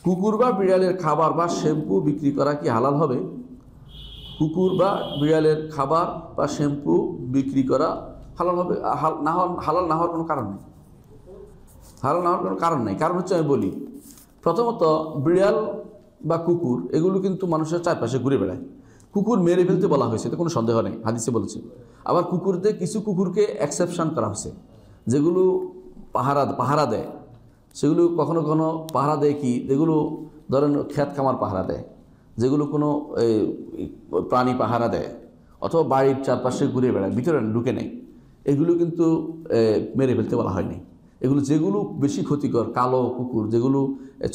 কুকুর বা বিড়ালের খাবার বা শ্যাম্পু বিক্রি করা কি হালাল হবে? কুকুর বা বিড়ালের খাবার বা শ্যাম্পু বিক্রি করা হালাল হবে? হালাল না হওয়ার কোনো কারণ নেই। হালাল না হওয়ার কোনো কারণ নেই। কারণ হচ্ছে, আমি বলি, প্রথমত বিড়াল বা কুকুর এগুলো কিন্তু মানুষের চারপাশে ঘুরে বেড়ায়। কুকুর মেরে ফেলতে বলা হয়েছে, এতে কোনো সন্দেহ নেই, হাদিসে বলেছে। আবার কুকুরদের কিছু কুকুরকে এক্সেপশন করা হয়েছে, যেগুলো পাহারা দেয়। সেগুলো কখনো কখনো পাহারা দেয় কি, যেগুলো ধরেন ক্ষেত খামার পাহারা দেয়, যেগুলো কোনো প্রাণী পাহারা দেয়, অথবা বাড়ির চারপাশে ঘুরে বেড়ায়, ভিতরে ঢুকে নেয়, এগুলো কিন্তু মেরে ফেলতে বলা হয়নি। এগুলো যেগুলো বেশি ক্ষতিকর, কালো কুকুর, যেগুলো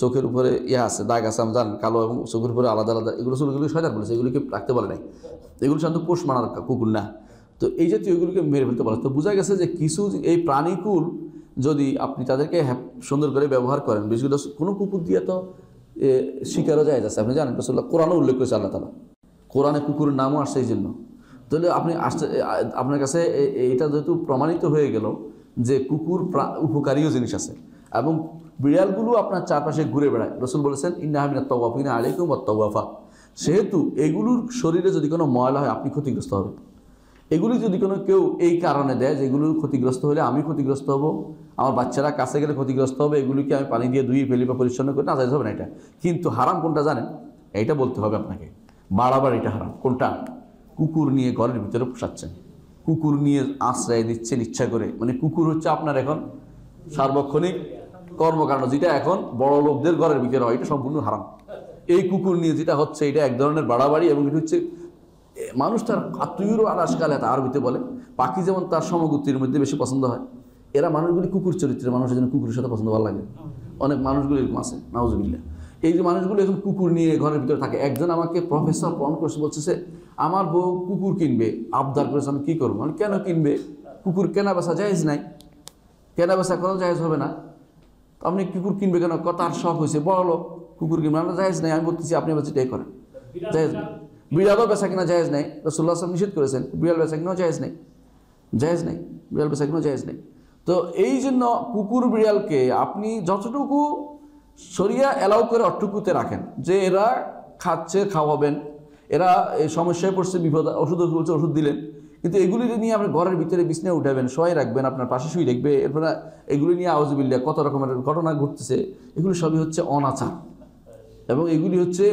চোখের উপরে আছে, দাগ আছে, আমরা জানেন, কালো এবং চোখের উপরে আলাদা আলাদা, এগুলো শয়তান বলেছে, এগুলোকে রাখতে বলে নাই। এগুলো সাধারণত পোষ মানার কুকুর না। তো এই জাতীয় এগুলোকে মেরে ফেলতে বলা। তো বোঝা গেছে যে কিছু এই প্রাণীকুল যদি আপনি তাদেরকে সুন্দর করে ব্যবহার করেন, বেশি কোনো কুকুর দিয়ে তো শিকারও যায় যাচ্ছে। আপনি জানেন রাসূলুল্লাহ কোরআনও উল্লেখ করেছে, আল্লাহ তাআলা কোরআনে কুকুরের নামও আসছে এই জন্য। তাহলে আপনি আপনার কাছে এটা যেহেতু প্রমাণিত হয়ে গেল যে কুকুর উপকারীও জিনিস আছে, এবং বিড়ালগুলো আপনার চারপাশে ঘুরে বেড়ায়। রাসূল বলেছেন, ইন্নাহা মিনাত তাওয়াফিনা আলাইকুম ওয়াত তাওয়াফা। সেহেতু এগুলোর শরীরে যদি কোনো ময়লা হয়, আপনি ক্ষতিগ্রস্ত হবেন। এগুলি যদি কেউ এই কারণে দেয় যে এগুলো ক্ষতিগ্রস্ত হলে আমি ক্ষতিগ্রস্ত হব, আমার বাচ্চারা কাছে গেলে ক্ষতিগ্রস্ত হবে, এগুলিকে আমি পানি দিয়ে ধুয়ে ফেলি বা পরিচ্ছন্ন করি, না, যাইতে হবে না এটা। কিন্তু হারাম কোনটা জানেন? এইটা বলতে হবে আপনাকে, বাড়াবার এটা হারাম। কোনটা? কুকুর নিয়ে ঘরের ভিতরে পোষাচ্ছেন, কুকুর নিয়ে আশ্রয় দিচ্ছেন ইচ্ছা করে। মানে কুকুর হচ্ছে আপনার এখন সার্বক্ষণিক কর্মকাণ্ড, যেটা এখন বড় লোকদের ঘরের ভিতরে হয়, এটা সম্পূর্ণ হারাম। এই কুকুর নিয়ে যেটা হচ্ছে, এটা এক ধরনের বাড়াবাড়ি। এবং এটা হচ্ছে মানুষ তার আত্মীয়রও আলাসকালে আরবিতে বলে, পাখি যেমন তার সমগোত্রীর মধ্যে বেশি পছন্দ হয়, এরা মানুষগুলি কুকুর চরিত্রের মানুষের জন্য কুকুরের সাথে পছন্দ ভালো লাগে। অনেক মানুষগুলি এরকম আছে, নাউজুবিল্লাহ। এই যে মানুষগুলো এখন কুকুর নিয়ে ঘরের ভিতরে থাকে। একজন আমাকে প্রফেসর ফোন করছে, বলছে আমার বউ কুকুর কিনবে, আবদার করেছে, আমি কী করবো? আমি, কেন কিনবে? কুকুর কেনা বেচা জায়েজ নাই, কেনা বেচা কোনো জায়েজ হবে না। আপনি কুকুর কিনবে কেন? তার শখ হয়েছে, বড় লোক, কুকুর কিনবে, আমরা জায়েজ নাই। আমি বলতেছি আপনি বেচা এটাই করেন, জায়েজ নেই। বিড়ালও বেচা কিনা জায়েজ নেই, রাসূলুল্লাহ সাল্লাল্লাহু আলাইহি ওয়াসাল্লাম নিষেধ করেছেন। বিড়াল বেচা কিনাও জায়েজ নেই, জায়েজ নেই, বিড়াল বেচা কিনাও জায়েজ নেই। তো এই জন্য কুকুর বিড়ালকে আপনি যতটুকু শরিয়া অ্যালাউ করে অটুকুতে রাখেন, যে এরা খাচ্ছে, খাওয়াবেন, এরা এই সমস্যায় পড়ছে, বিপদ, ওষুধ বলছে, ওষুধ দিলেন। কিন্তু এগুলি নিয়ে আপনি ঘরের ভিতরে বিছানায় উঠাবেন, শোয়াই রাখবেন, আপনার পাশে শুয়ে রাখবে, এরপরে এগুলি নিয়ে আউযুবিল্লাহ কত রকমের ঘটনা ঘটতেছে, এগুলি সবই হচ্ছে অনাচার। এবং এগুলি হচ্ছে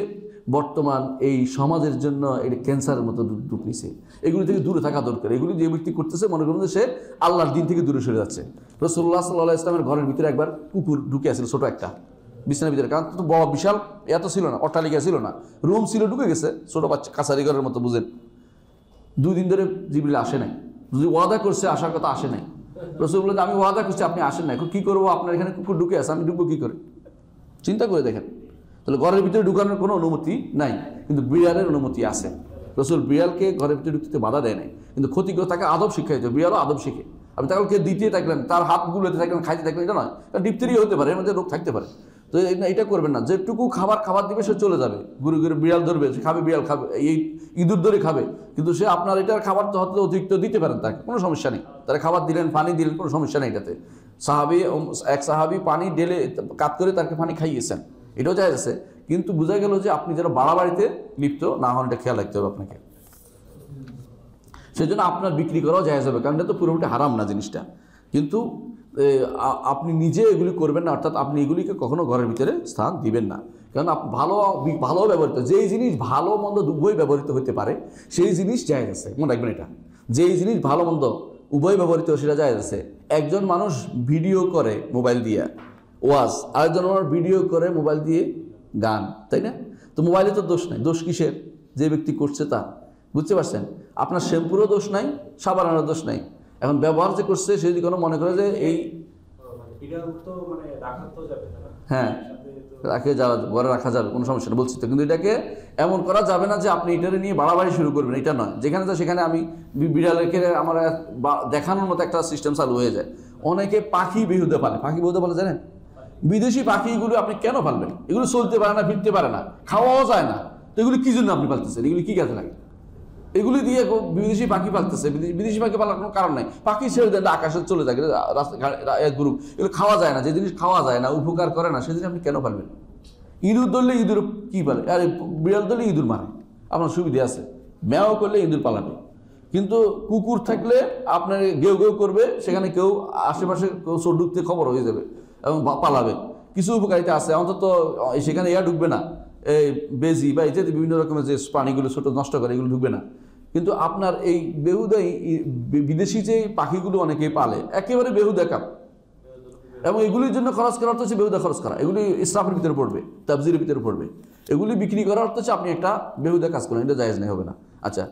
বর্তমান এই সমাজের জন্য এটা ক্যান্সারের মতো রূপ নিছে। এগুলি থেকে দূরে থাকা দরকার। এগুলি যে ব্যক্তি করতেছে, মনে করুন যে সে আল্লাহর দিন থেকে দূরে সরে যাচ্ছে। রাসূলুল্লাহ সাল্লাল্লাহু আলাইহি ওয়াসাল্লামের ঘরের ভিতরে একবার কুকুর ঢুকে আসছিল, ছোট একটা বিছানার ভিতরে। কারণ তো বড় বিশাল এত ছিল না, অট্টালিকা ছিল না, রুম ছিল, ঢুকে গেছে, ছোট বাচ্চা কাছারি ঘরের মতো, বুঝেন। 2 দিন ধরে জিবরিল আসে নাই। যদি ওয়াদা করছে আসার কথা, আসে নাই। রাসূল বললেন, আমি ওয়াদা করছি, আপনি আসেন নাই, কি করবো? আপনার এখানে কুকুর ঢুকে আছে, আমি ঢুকবো কী করে? চিন্তা করে দেখেন। তাহলে ঘরের ভিতরে ঢুকানোর কোনো অনুমতি নাই, কিন্তু বিড়ালের অনুমতি আছে। রাসূল বিড়ালকে ঘরের ভিতরে ঢুকতে বাধা দেয় নাই, কিন্তু ক্ষতিগ্রস্ত তাকে আদব শিক্ষা দিতে। বিড়ালও আদব শিখে। আপনি তাকে দিতে থাকলেন, তার হাতগুলোতে থাকলেন, খাইতে থাকলেন, এটা নয়। কারণ ডিপথেরিয়া হতে পারে, এর মধ্যে রোগ থাকতে পারে। তো এটা করবেন না। যেটুকু খাবার দিবে সে চলে যাবে, ঘুরে ঘুরে বিড়াল ধরবে, সে খাবে, বিড়াল খাবে, এই ইঁদুর ধরে খাবে। কিন্তু সে আপনার এটার খাবার তো হয়তো অতিরিক্ত দিতে পারেন, তাকে কোনো সমস্যা নেই। তারা খাবার দিলেন, পানি দিলেন, কোনো সমস্যা নেই এটাতে। এক সাহাবী পানি ঢেলে কাত করে তাকে পানি খাইয়েছেন, এটাও জায়েজ আছে। কিন্তু বোঝা গেল যে আপনি যেন বাড়াবাড়িতে লিপ্ত না হন, এটা খেয়াল রাখতে হবে আপনাকে। সেই জন্য আপনার বিক্রি করাও জায়েজ হবে, কারণ এটা তো পুরোপুরি হারাম না জিনিসটা। কিন্তু আপনি নিজে এগুলি করবেন না, অর্থাৎ আপনি এগুলিকে কখনো ঘরের ভিতরে স্থান দিবেন না। কারণ ভালো ব্যবহৃত, যেই জিনিস ভালো মন্দ উভয় ব্যবহৃত হতে পারে, সেই জিনিস জায়েজ আছে। মনে রাখবেন এটা, যেই জিনিস ভালো মন্দ উভয় ব্যবহৃত, সেটা জায়েজ আছে। একজন মানুষ ভিডিও করে মোবাইল দিয়ে ওয়াজ, আরেকজন মানুষ ভিডিও করে মোবাইল দিয়ে গান, তাই না? তো মোবাইলে তো দোষ নাই, দোষ কিসের? যে ব্যক্তি করছে তার। বুঝতে পারছেন? আপনার শ্যাম্পুরও দোষ নাই, সাবানের দোষ নাই। এখন ব্যবহার যে করছে সে যদি কোনো মনে করে যে এই হ্যাঁ রাখে যাওয়া, ঘরে রাখা যাবে, কোনো সমস্যা নেই বলছি তো। কিন্তু এটাকে এমন করা যাবে না যে আপনি এটারে নিয়ে বাড়াবাড়ি শুরু করবেন, এটা নয়। যেখানে তো সেখানে আমি বিড়ালকে আমার দেখানোর মতো একটা সিস্টেম চালু হয়ে যায়। অনেকে পাখি বেহুদে পালে, পাখি বেহুদে পালে জানেন? বিদেশি পাখিগুলো আপনি কেন পালবেন? এগুলো চলতে পারে না, ফিরতে পারে না, খাওয়াও যায় না। তো এগুলি কী জন্য আপনি পালতেছেন? এগুলি কী কাজে লাগে? এগুলি দিয়ে বিদেশি পাখি পালতেছে, বিদেশি পাখি পালার কোনো কারণ নাই। পাখি ছেড়ে দেন, আকাশে চলে যায়, রাস্তা গ্রুপ। এগুলো খাওয়া যায় না, যে জিনিস খাওয়া যায় না, উপকার করে না, সেই জিনিস আপনি কেন পালবেন? ইঁদুর ধরলে ইঁদুর কী পারে, আর বিড়াল ধরলে ইঁদুর মারে, আপনার সুবিধা আছে। ম্যাও করলে ইঁদুর পালাবে, কিন্তু কুকুর থাকলে আপনার গেউ গেউ করবে, সেখানে কেউ আশেপাশে কেউ চোর ঢুকতে খবর হয়ে যাবে এবং পালাবে। কিছু উপকারিতা আছে, অন্তত সেখানে ঢুকবে না, এই বেজি বা ইত্যাদি বিভিন্ন রকমের যে প্রাণীগুলো ছোট নষ্ট করে এগুলো ঢুকবে না। কিন্তু আপনার এই বেহুদাই বিদেশি যে পাখিগুলো অনেকেই পালে, একেবারে বেহুদা কাপ, এবং এগুলির জন্য খরচ করার অর্থ হচ্ছে বেহুদা খরচ করা, এগুলি ইসরাফের ভিতরে পড়বে, তাবজিরের ভিতরে পড়বে। এগুলি বিক্রি করার অর্থ হচ্ছে আপনি একটা বেহুদা কাজ করেন, এটা জায়েজ নেই, হবে না। আচ্ছা।